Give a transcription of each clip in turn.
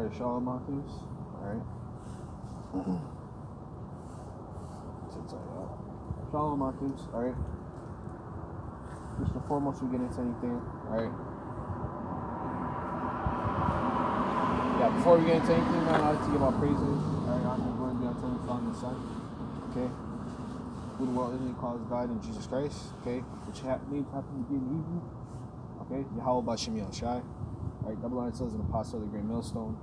Alright, Shalom Marcus. Alright. Shalom Marcus. Alright. First and foremost, we get into anything. Alright. Yeah, before we get into anything, man, I like to give our praises. Alright, I'm going to be on telling the Father and the Son. Okay. Who the world isn't calls God in Jesus Christ. Okay. Which names happen to be in Hebrew. Okay. Yahawah Sham Yahawashi. Alright, double line says an apostle of the great millstone,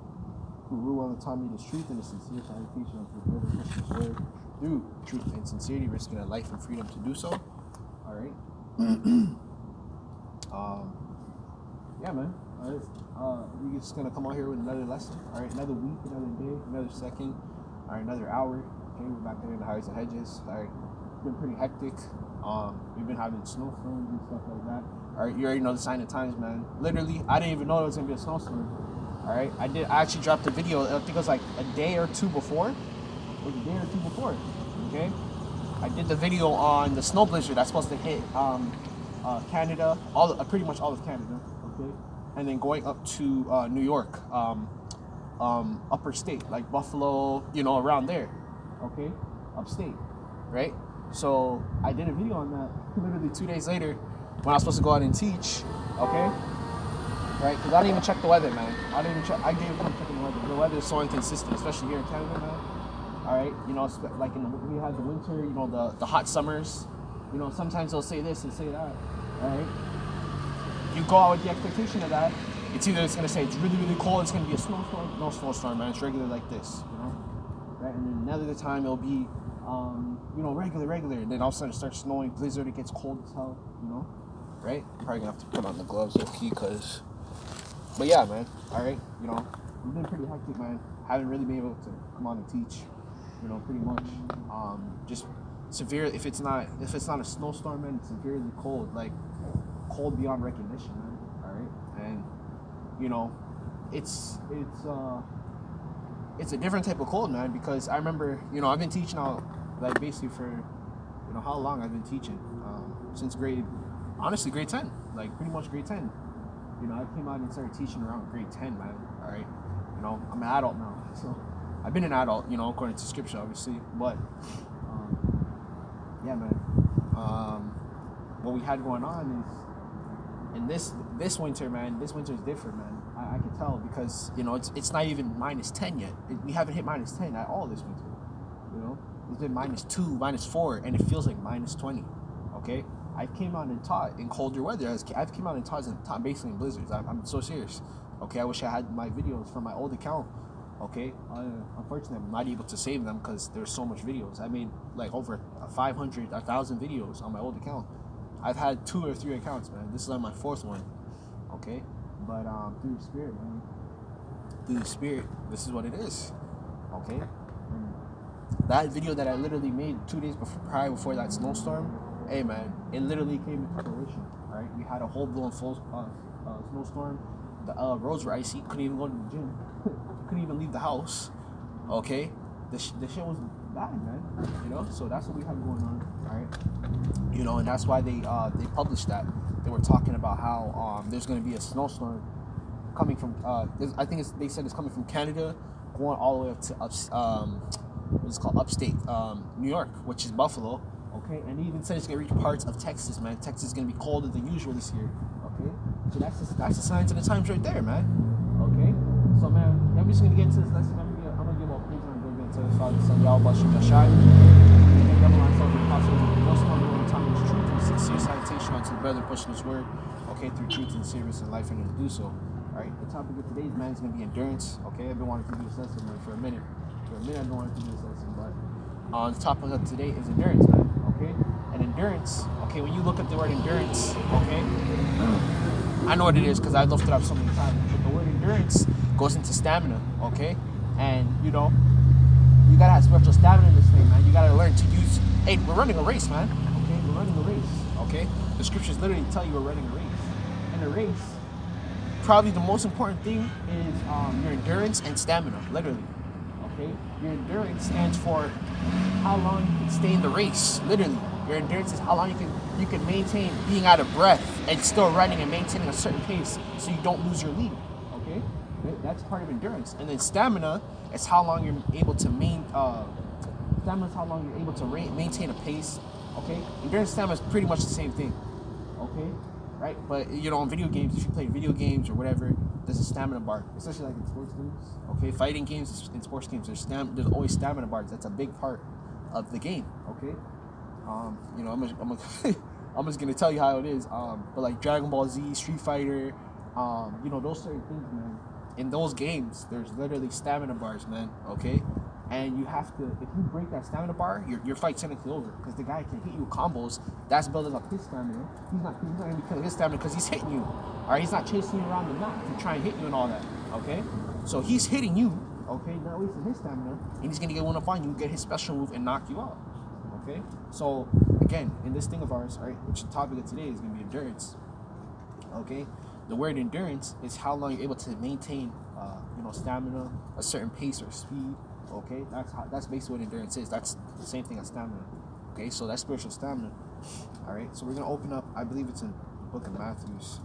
who rule on the time of the truth and the sincere salutation of the word of Christian's word through truth and sincerity, risking their life and freedom to do so. Alright. Yeah, man. Alright. We're just gonna come out here with another lesson. Alright, another week, another day, another second, alright, another hour. Okay, we're back there in the highways and hedges. Alright. It's been pretty hectic. We've been having snowstorms and stuff like that. Alright, you already know the sign of times, man. Literally, I didn't even know it was gonna be a snowstorm. Alright, I actually dropped a video, I think it was like a day or two before. It was a day or two before. Okay? I did the video on the snow blizzard that's supposed to hit Canada, pretty much all of Canada, okay? And then going up to New York, upper state, like Buffalo, you know, around there, okay? Upstate, right? So I did a video on that literally 2 days later when I was supposed to go out and teach, okay? Right? Because I didn't even check the weather, man. I didn't even check. I didn't even check the weather. The weather is so inconsistent, especially here in Canada, man. All right, you know, like we had the winter, you know, the hot summers. You know, sometimes they'll say this and say that. All right, you go out with the expectation of that. It's either it's gonna say it's really really cold, it's gonna be a snowstorm. No snowstorm, man. It's regular like this, you know. Right, and then another time it'll be, you know, regular, and then all of a sudden it starts snowing, blizzard, it gets cold as hell, you know. Right? I'm probably gonna have to put on the gloves, okay, because. But yeah, man. All right, you know, we've been pretty hectic, man. Haven't really been able to come on and teach, you know, pretty much. Just severe. If it's not a snowstorm, man, it's severely cold, like cold beyond recognition, man. All right, and you know, it's a different type of cold, man. Because I remember, you know, I've been teaching out like basically for, you know, how long I've been teaching, since grade 10, like pretty much grade 10. You know, I came out and started teaching around grade 10, man. All right, you know, I'm an adult now, so I've been an adult, you know, according to scripture, obviously. But yeah, man. What we had going on is, in this winter, man. This winter is different, man. I can tell because, you know, it's not even -10 yet. We haven't hit -10 at all this winter. You know, it's been -2, -4, and it feels like -20. Okay. I came out and taught in colder weather. I've came out and taught basically in blizzards. I'm so serious. Okay, I wish I had my videos from my old account. Okay, unfortunately, I'm not able to save them because there's so much videos. I made like over 500, 1,000 videos on my old account. I've had 2 or 3 accounts, man. This is on my 4th one. Okay, but through the Spirit, man. Through the Spirit, this is what it is. Okay, and that video that I literally made 2 days before that snowstorm. Hey, man, it literally came into fruition. All right, we had a whole blown full snowstorm. The roads were icy. Couldn't even go to the gym. Couldn't even leave the house. Okay, the shit was bad, man. You know, so that's what we had going on. All right, you know, and that's why they published that. They were talking about how there's going to be a snowstorm coming from. I think they said it's coming from Canada, going all the way up to what's called upstate New York, which is Buffalo. Okay, and he even said it's gonna reach parts of Texas, man. Texas is gonna be colder than usual this year. Okay, so that's the signs of the times right there, man. Okay, so man, I'm just gonna get into this lesson. I'm gonna give all praise and glory to the Father, Son, Yahawashi, Yahawashi. And double line self the apostles of the most humble and time is truth and sincere salutation unto the brother pushing his word. Okay, through truth and service and life and to do so. All right, the topic of today's man is gonna be endurance. Okay, I've been wanting to do this lesson, man, for a minute. I've been wanting to do this lesson, but the topic of today is endurance, man. Okay, and endurance. Okay, when you look at the word endurance, okay, I know what it is because I looked it up so many times. But the word endurance goes into stamina. Okay, and you know, you gotta have spiritual stamina in this thing, man. You gotta learn to use. Hey, we're running a race, man. Okay, we're running a race. Okay, the scriptures literally tell you we're running a race. And a race, probably the most important thing is your endurance and stamina. Literally. Okay, your endurance stands for how long you can stay in the race. Literally, your endurance is how long you can maintain being out of breath and still running and maintaining a certain pace so you don't lose your lead. Okay, Right? That's part of endurance. And then stamina is how long you're able to stamina is how long you're able to maintain a pace. Okay, endurance stamina is pretty much the same thing. Okay, right? But you know, in video games, if you play video games or whatever, there's a stamina bar, especially like in sports games. Okay, fighting games, in sports games, there's always stamina bars. That's a big part of the game. Okay, you know, I'm just gonna tell you how it is. But like Dragon Ball Z, Street Fighter, you know, those certain things, man. In those games, there's literally stamina bars, man. Okay, and you have to, if you break that stamina bar, your fight's technically over because the guy can hit you with combos. That's building up his stamina. He's not gonna be killing his stamina because he's hitting you. All right, he's not chasing you around the map to try and hit you and all that. Okay, so he's hitting you. Okay, not wasting his stamina, and he's gonna get one up on you, get his special move, and knock you out. Okay, so again, in this thing of ours, right, which the topic of today is gonna be endurance. Okay, the word endurance is how long you're able to maintain, you know, stamina, a certain pace or speed. Okay, that's basically what endurance is. That's the same thing as stamina. Okay, so that's spiritual stamina. All right, so we're gonna open up. I believe it's in the book of Matthews.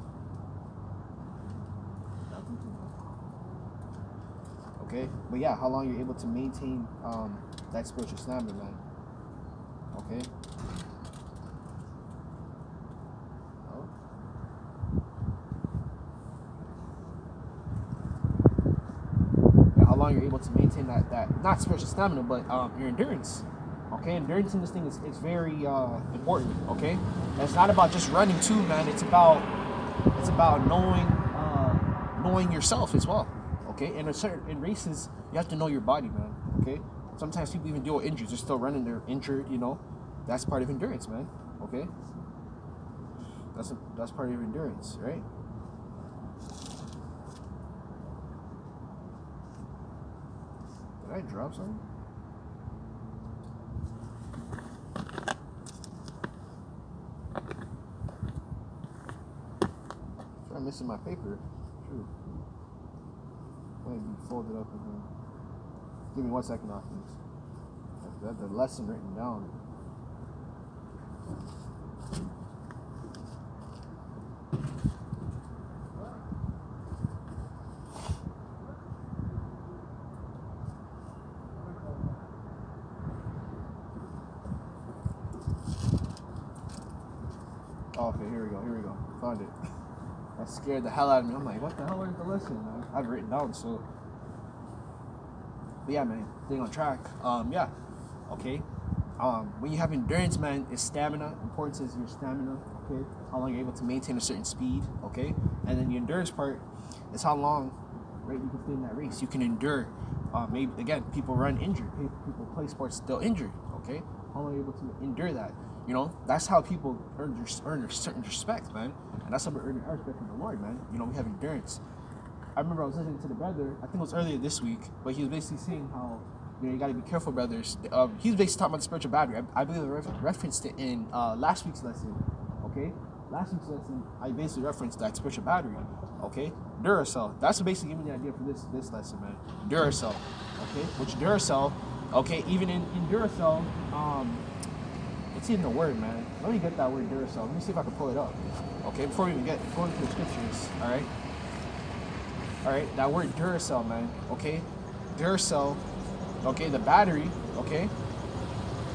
Okay, but yeah, how long you're able to maintain that spiritual stamina, man. Okay. How long you're able to maintain that not spiritual stamina, but your endurance. Okay, endurance in this thing is very important. Okay, and it's not about just running too, man. It's about knowing yourself as well. Okay, and in races you have to know your body, man. Okay, sometimes people even deal with injuries. They're still running, they're injured. You know, that's part of endurance, man. Okay, that's part of endurance, right? Did I drop something? I'm missing my paper. True. Might be folded up again. Give me 1 second off this. That's the lesson written down. Oh, okay, here we go. Found it. That scared the hell out of me. I'm like, what the hell is the lesson? I have it written down, so. But yeah, man, staying on track. Yeah, okay. When you have endurance, man, it's stamina. Importance is your stamina, okay? How long you're able to maintain a certain speed, okay? And then the endurance part is how long, right, you can stay in that race. You can endure. Maybe, again, people run injured. People play sports still injured, okay? How long are you able to endure that? You know, that's how people earn a certain respect, man. And that's how we earn our respect from the Lord, man. You know, we have endurance. I remember I was listening to the brother, I think it was earlier this week, but he was basically saying how, you know, you got to be careful, brothers. He was basically talking about the spiritual battery. I believe I referenced it in last week's lesson, okay? Last week's lesson, I basically referenced that spiritual battery, okay? Duracell. That's what basically gave me the idea for this lesson, man. Duracell, okay? Which Duracell, okay, even in Duracell, it's in the word, man. Let me get that word Duracell. Let me see if I can pull it up, okay? Before we even go into the scriptures, all right? All right, that word Duracell, man, okay? Duracell, okay, the battery, okay?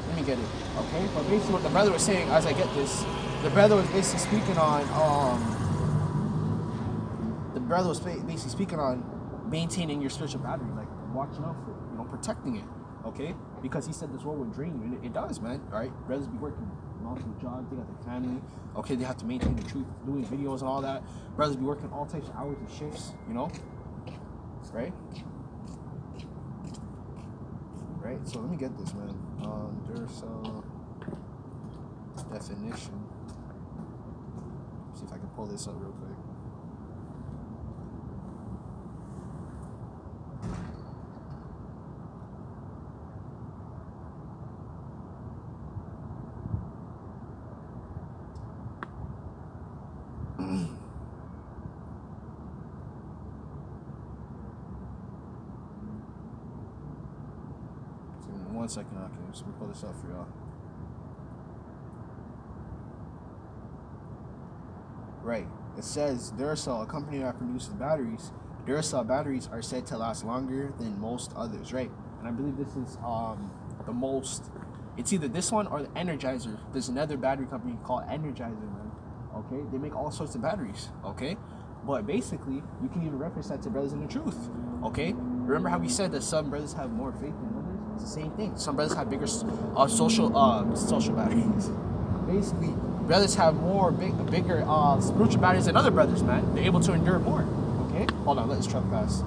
Let me get it, okay? But basically what the brother was saying, as I get this, the brother was basically speaking on, maintaining your spiritual battery, like watching out for it, you know, protecting it, okay? Because he said this world would drain you, and it does, man, all right? Brothers be working multiple jobs, they got their family, okay, they have to maintain the truth, doing videos and all that. Brothers be working all types of hours and shifts, you know, right? Right, so let me get this, man. Duracell definition. See if I can pull this up real quick. So 1 second, okay, so we pull this up for y'all. Right. It says Duracell, a company that produces batteries, Duracell batteries are said to last longer than most others, right? And I believe this is the most. It's either this one or the Energizer. There's another battery company called Energizer, man. Okay, they make all sorts of batteries. Okay, but basically, you can even reference that to Brothers in the Truth. Okay, remember how we said that some brothers have more faith than others? It's the same thing. Some brothers have bigger social batteries. Basically, brothers have bigger spiritual batteries than other brothers, man. They're able to endure more. Okay, hold on, let this truck pass.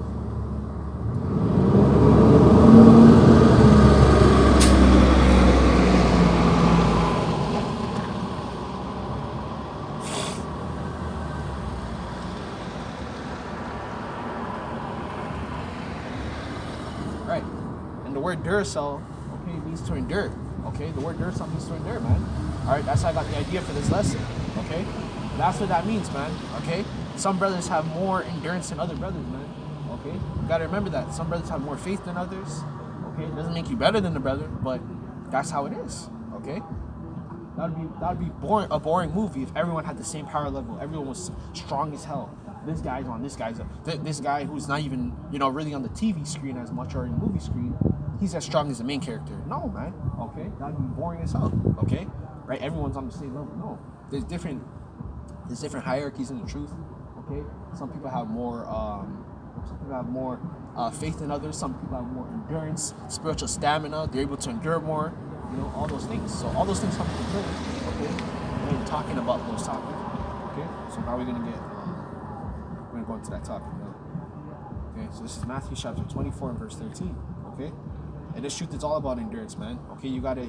Right, and the word Duracell, okay, means to endure. Okay, the word Duracell means to endure, man. All right, that's how I got the idea for this lesson. Okay, that's what that means, man. Okay, some brothers have more endurance than other brothers, man. Okay, you gotta remember that. Some brothers have more faith than others. Okay, it doesn't make you better than the brother, but that's how it is. Okay, that'd be a boring movie if everyone had the same power level. Everyone was strong as hell. This guy's on this guy's this guy who's not even really on the TV screen as much or in the movie screen. He's as strong as the main character. No, man. Okay, that'd be boring as hell. Okay, right? Everyone's on the same level. No, there's different hierarchies in the truth. Okay, some people have more faith than others. Some people have more endurance, spiritual stamina. They're able to endure more. All those things. So all those things come into play. Okay, and talking about those topics. Okay, so now we're gonna go into that topic. Okay, so this is Matthew chapter 24 and verse 13. Okay, and this truth is all about endurance, man. Okay, you gotta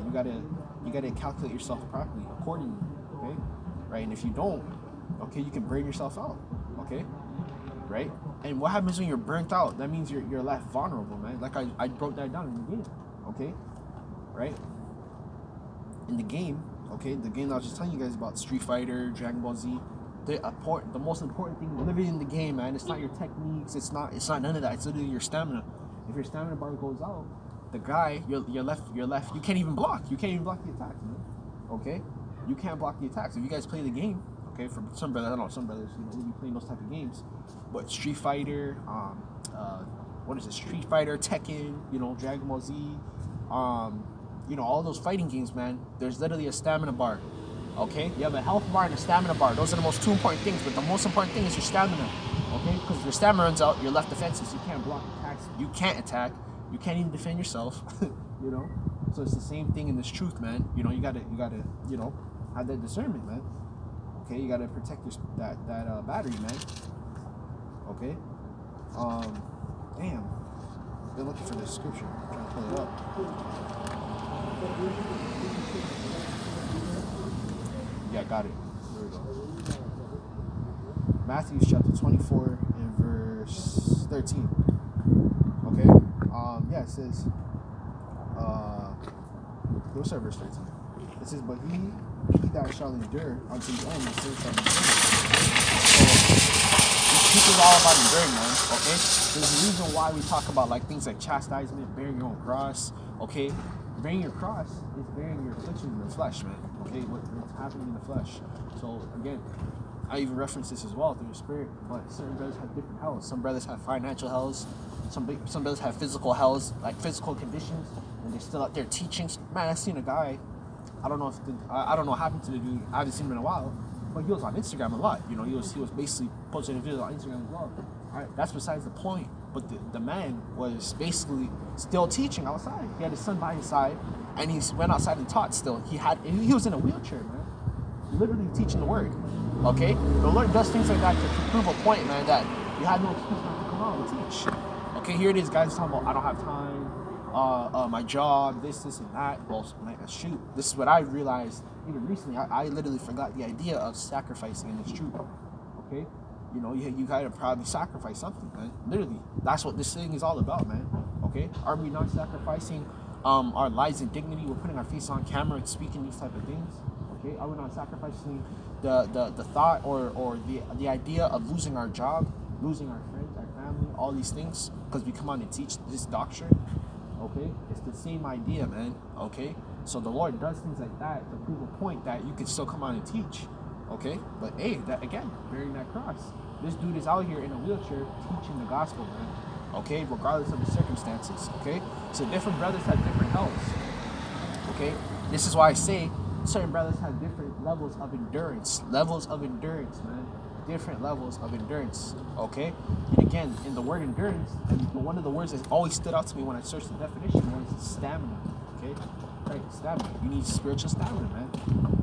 calculate yourself properly, accordingly. Okay, right, and if you don't, okay, you can burn yourself out. Okay, right, and what happens when you're burnt out? That means you're left vulnerable, man. Like I broke that down in the game. Okay, right, in the game. Okay, the game I was just telling you guys about, Street Fighter, Dragon Ball Z. The most important thing literally in the game, man, it's not your techniques, it's not none of that. It's literally your stamina. If your stamina bar goes out, the guy you're left. You can't even block. You can't even block the attacks, man. Okay, you can't block the attacks. If you guys play the game, okay, for some brothers, I don't know, some brothers will be playing those type of games, but Street Fighter, what is it? Street Fighter, Tekken, Dragon Ball Z, all those fighting games, man. There's literally a stamina bar. Okay, you have a health bar and a stamina bar. Those are the most two important things, but the most important thing is your stamina. Okay, because if your stamina runs out, you're left defenseless. You can't block attacks. You can't attack. You can't even defend yourself. So it's the same thing in this truth, man. You gotta have that discernment, man. Okay, you gotta protect that battery, man. Okay. Damn. I've been looking for this scripture. I'm trying to pull it up. Yeah, got it. There we go. Matthew chapter 24 and verse 13. Okay. Yeah, it says. Let's start verse 13. It says, "But he that shall endure unto the end, the same shall be saved." So this is all about enduring, man. Okay. There's a reason why we talk about things like chastisement, bearing your own cross. Okay. Bearing your cross is bearing your affliction in the flesh, man. Okay, what's happening in the flesh. So again, I even reference this as well through the spirit. But certain brothers have different hells. Some brothers have financial hells. Some brothers have physical hells, like physical conditions, and they're still out there teaching. Man, I seen a guy. I don't know what happened to the dude. I haven't seen him in a while, but he was on Instagram a lot. He was basically posting videos on Instagram as well. All right, that's besides the point. But the man was basically still teaching outside. He had his son by his side, and he went outside and taught still. He was in a wheelchair, man, literally teaching the word. Okay? The Lord does things like that to prove a point, man, that you had no excuse not to come out and teach. Okay, here it is, guys talking about, I don't have time, my job, this and that. Well, man, shoot, this is what I realized even recently. I literally forgot the idea of sacrificing in this truth. Okay? You gotta probably sacrifice something, man. Literally, that's what this thing is all about, man. Okay, are we not sacrificing our lives and dignity? We're putting our face on camera and speaking these type of things. Okay, are we not sacrificing the thought or the idea of losing our job, losing our friends, our family, all these things because we come on and teach this doctrine? Okay, it's the same idea, man. Okay, so the Lord does things like that to prove a point that you can still come on and teach. Okay, but hey, that again, bearing that cross. This dude is out here in a wheelchair teaching the gospel, man. Okay, regardless of the circumstances. Okay, so different brothers have different healths. Okay, this is why I say certain brothers have different levels of endurance. Levels of endurance, man. Different levels of endurance. Okay, and again, in the word endurance, one of the words that always stood out to me when I searched the definition was stamina. Okay, right, stamina. You need spiritual stamina, man.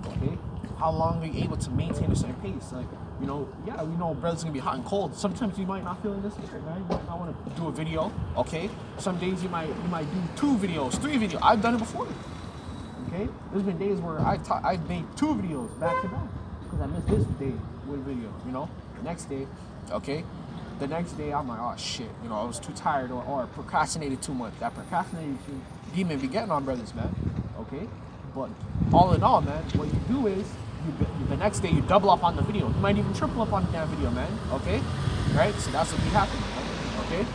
Okay, how long are you able to maintain a certain pace? Like, you know, yeah, we know brothers gonna be hot and cold. Sometimes you might not feel in this spirit, man. You might not want to do a video. Okay, some days you might do 2 videos, 3 videos. I've done it before. Okay, there's been days where I've made 2 videos back to back because I missed this day with a video. You know, the next day, okay, the next day I'm like, oh shit, you know, I was too tired or procrastinated too much. That procrastinated demon be getting on brothers, man. Okay, but all in all, man, what you do is the next day you double up on the video. You might even triple up on the damn video, man. Okay, right? So that's what be happening. Man. Okay,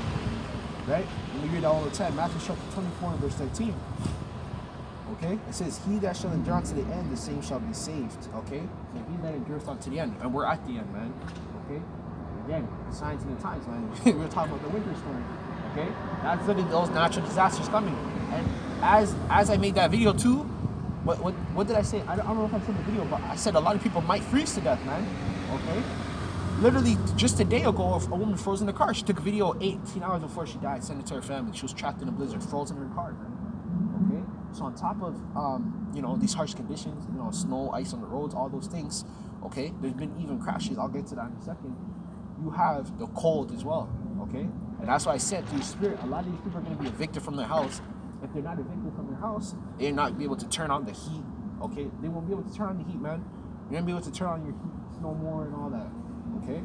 right? Let me read that all the time. Matthew chapter 24 and verse 13. Okay, it says, "He that shall endure unto the end, the same shall be saved." Okay, and he that endures unto the end, and we're at the end, man. Okay, again, the signs and the times, man. We're talking about the winter storm. Okay, that's literally those natural disasters coming. And as I made that video too, what did I say? I don't know if I said the video, but I said a lot of people might freeze to death, man. Okay, literally just a day ago, a woman froze in the car. She took a video 18 hours before she died, sent it to her family. She was trapped in a blizzard, frozen in her car, man. Okay, so on top of you know, these harsh conditions, you know, snow, ice on the roads, all those things. Okay, there's been even crashes. I'll get to that in a second. You have the cold as well. Okay, and that's why I said through spirit, a lot of these people are going to be evicted from their house. If they're not evicted from their house, they're not be able to turn on the heat. Okay, they won't be able to turn on the heat, man. You're gonna be able to turn on your heat no more and all that. Okay,